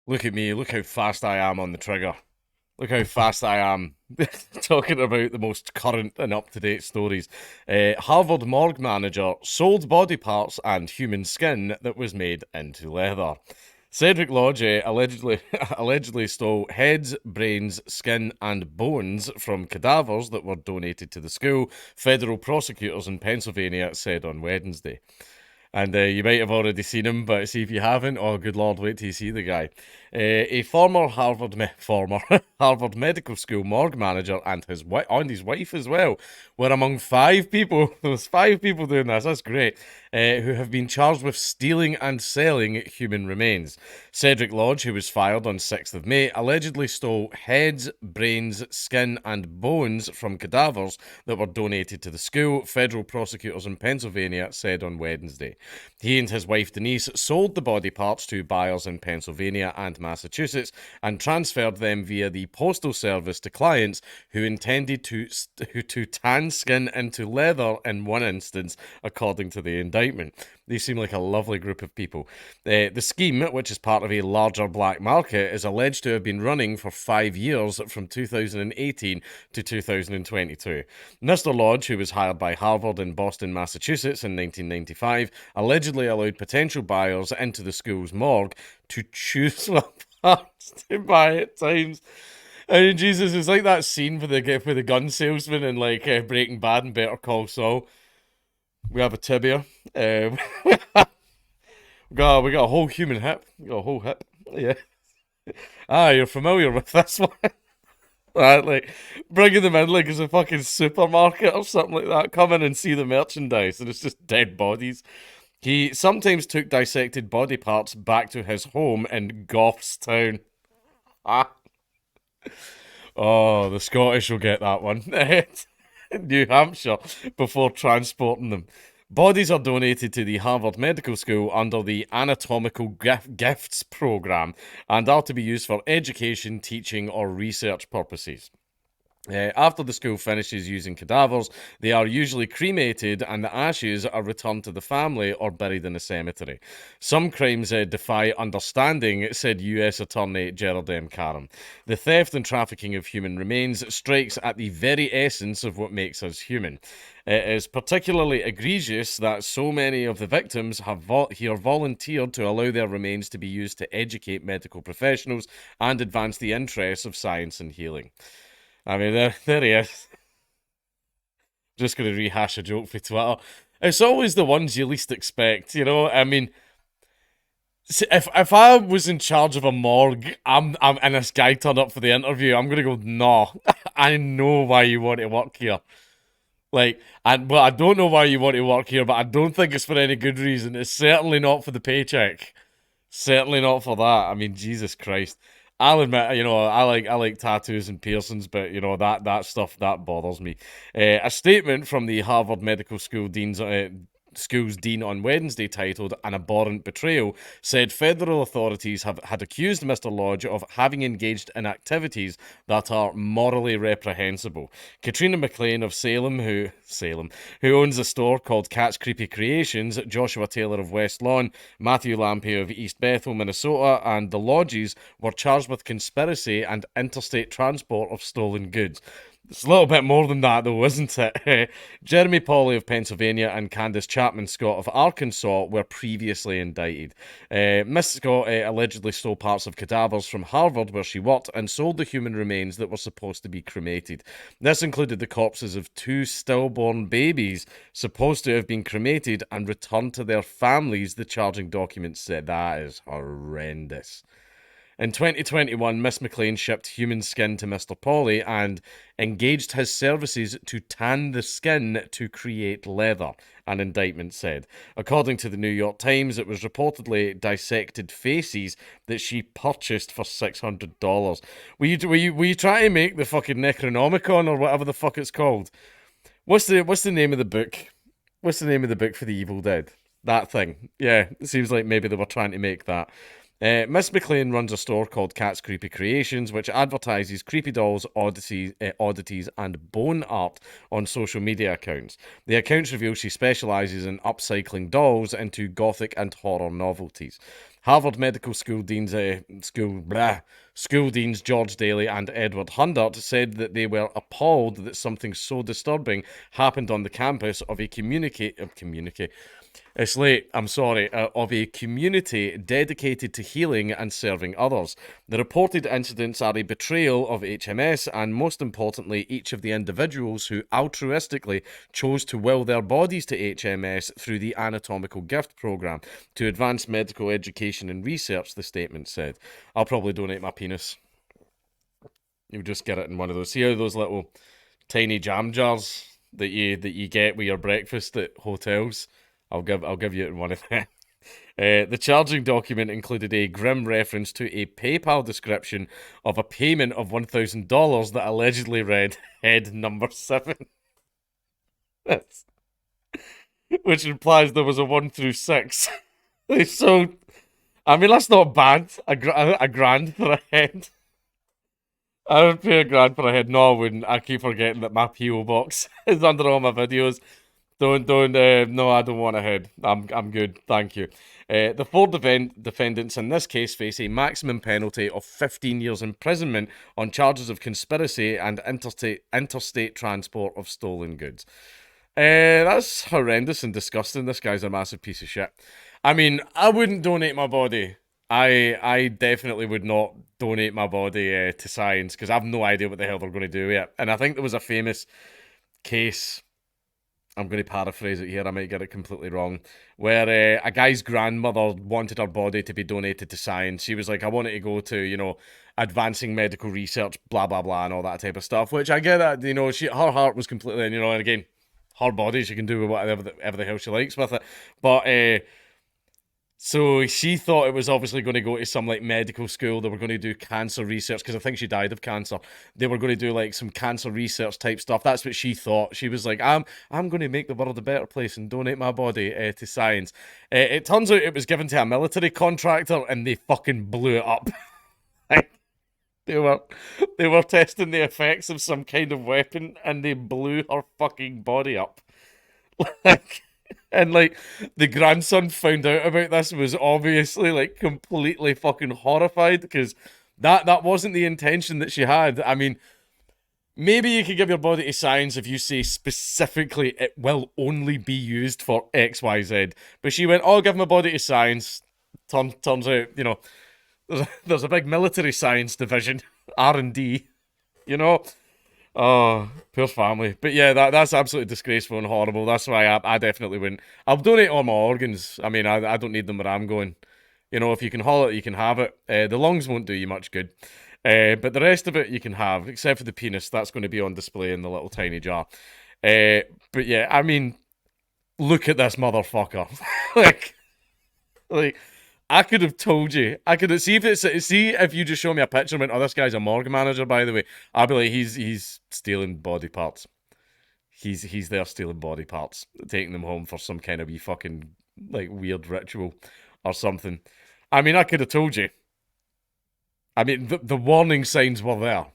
Look at me, look how fast I am on the trigger. Look how fast I am talking about the most current and up to date stories. Harvard morgue manager sold body parts and human skin that was made into leather. Cedric Lodge allegedly allegedly stole heads, brains, skin, and bones from cadavers that were donated to the school. Federal prosecutors in Pennsylvania said on Wednesday. And you might have already seen him, but see if you haven't, oh good lord, wait till you see the guy. A former former Harvard Medical School morgue manager and his wife as well were among five people. There was five people doing this. That's great. Who have been charged with stealing and selling human remains. Cedric Lodge, who was fired on 6th of May, allegedly stole heads, brains, skin, and bones from cadavers that were donated to the school. Federal prosecutors in Pennsylvania said on Wednesday. He and his wife Denise sold the body parts to buyers in Pennsylvania and Massachusetts and transferred them via the postal service to clients who intended to tan skin into leather in one instance, according to the indictment. They seem like a lovely group of people. The scheme, which is part of a larger black market, is alleged to have been running for 5 years from 2018 to 2022. Mr. Lodge, who was hired by Harvard in Boston, Massachusetts in 1995, allegedly allowed potential buyers into the school's morgue to choose what parts to buy at times. I mean, Jesus, it's like that scene for the gun salesman in like Breaking Bad and Better Call Saul. We have a tibia. We got a whole human hip. We got a whole hip. Yeah. Ah, you're familiar with this one. Right, like bringing them in like as a fucking supermarket or something like that. Come in and see the merchandise, and it's just dead bodies. He sometimes took dissected body parts back to his home in Goffstown. Ah. Oh, the Scottish will get that one. New Hampshire before transporting them. Bodies are donated to the Harvard Medical School under the Anatomical Gifts Program and are to be used for education, teaching, or research purposes. After the school finishes using cadavers, they are usually cremated and the ashes are returned to the family or buried in a cemetery. Some crimes defy understanding, said US Attorney Gerald M. Karam. The theft and trafficking of human remains strikes at the very essence of what makes us human. It is particularly egregious that so many of the victims have here volunteered to allow their remains to be used to educate medical professionals and advance the interests of science and healing. I mean, there he is. Just going to rehash a joke for Twitter. It's always the ones you least expect, you know? I mean, if I was in charge of a morgue, and this guy turned up for the interview, I'm going to go, no, I know why you want to work here. Like, I don't know why you want to work here, but I don't think it's for any good reason. It's certainly not for the paycheck. Certainly not for that. I mean, Jesus Christ. I'll admit, I like tattoos and piercings, but that stuff that bothers me. A statement from the Harvard Medical School's dean on Wednesday, titled "An Abhorrent Betrayal," said federal authorities had accused Mr. Lodge of having engaged in activities that are morally reprehensible. Katrina McLean of who owns a store called Cat's Creepy Creations, Joshua Taylor of West Lawn, Matthew Lampe of East Bethel, Minnesota, and the Lodges were charged with conspiracy and interstate transport of stolen goods. It's a little bit more than that, though, isn't it? Jeremy Pauley of Pennsylvania and Candace Chapman Scott of Arkansas were previously indicted. Miss Scott allegedly stole parts of cadavers from Harvard, where she worked, and sold the human remains that were supposed to be cremated. This included the corpses of two stillborn babies supposed to have been cremated and returned to their families, the charging documents said. That is horrendous. In 2021, Miss McLean shipped human skin to Mr. Polly and engaged his services to tan the skin to create leather, an indictment said. According to the New York Times, it was reportedly dissected faces that she purchased for $600. Were you trying to make the fucking Necronomicon or whatever the fuck it's called? What's the name of the book? What's the name of the book for the Evil Dead? That thing. Yeah, it seems like maybe they were trying to make that. Miss McLean runs a store called Cat's Creepy Creations, which advertises creepy dolls, oddities, and bone art on social media accounts. The accounts reveal she specialises in upcycling dolls into gothic and horror novelties. Harvard Medical School school deans George Daly and Edward Hundert said that they were appalled that something so disturbing happened on the campus of a community. It's late, I'm sorry, of a community dedicated to healing and serving others. The reported incidents are a betrayal of HMS and, most importantly, each of the individuals who altruistically chose to will their bodies to HMS through the anatomical gift program to advance medical education and research, the statement said. I'll probably donate my penis. You'll just get it in one of those. See how those little tiny jam jars that you get with your breakfast at hotels? I'll give you one of them. The charging document included a grim reference to a PayPal description of a payment of $1,000 that allegedly read head number 7. Which implies there was a 1 through 6. So, I mean, that's not bad. A grand for a head. I would pay a grand for a head. No, I wouldn't. I keep forgetting that my PO box is under all my videos. Don't. No, I don't want a head. I'm good. Thank you. The four defendants in this case face a maximum penalty of 15 years imprisonment on charges of conspiracy and interstate transport of stolen goods. That's horrendous and disgusting. This guy's a massive piece of shit. I mean, I wouldn't donate my body. I definitely would not donate my body to science because I have no idea what the hell they're going to do with it. And I think there was a famous case. I'm going to paraphrase it here, I might get it completely wrong, where a guy's grandmother wanted her body to be donated to science. She was like, I want it to go to, advancing medical research, blah, blah, blah, and all that type of stuff, which I get that, her heart was completely, and again, her body, she can do whatever the hell she likes with it. But, so she thought it was obviously going to go to some medical school. They were going to do cancer research because I think she died of cancer. They were going to do some cancer research type stuff. That's what she thought. She was like, I'm going to make the world a better place and donate my body to science. It turns out it was given to a military contractor and they fucking blew it up. They were testing the effects of some kind of weapon and they blew her fucking body up. And the grandson found out about this and was obviously completely fucking horrified because that wasn't the intention that she had. I mean, maybe you could give your body to science if you say specifically it will only be used for XYZ. But she went, give my body to science. Turns out, there's a big military science division, R&D, Oh, poor family. But yeah, that's absolutely disgraceful and horrible. That's why I definitely wouldn't. I'll donate all my organs. I mean, I don't need them where I'm going. If you can haul it, you can have it. The lungs won't do you much good. But the rest of it you can have, except for the penis. That's going to be on display in the little tiny jar. But yeah, I mean, look at this motherfucker. like, I could have told you. I could have see if you just show me a picture and went, this guy's a morgue manager, by the way. I'd be like, he's stealing body parts. He's there stealing body parts, taking them home for some kind of wee fucking weird ritual or something. I mean, I could have told you. I mean, the warning signs were there.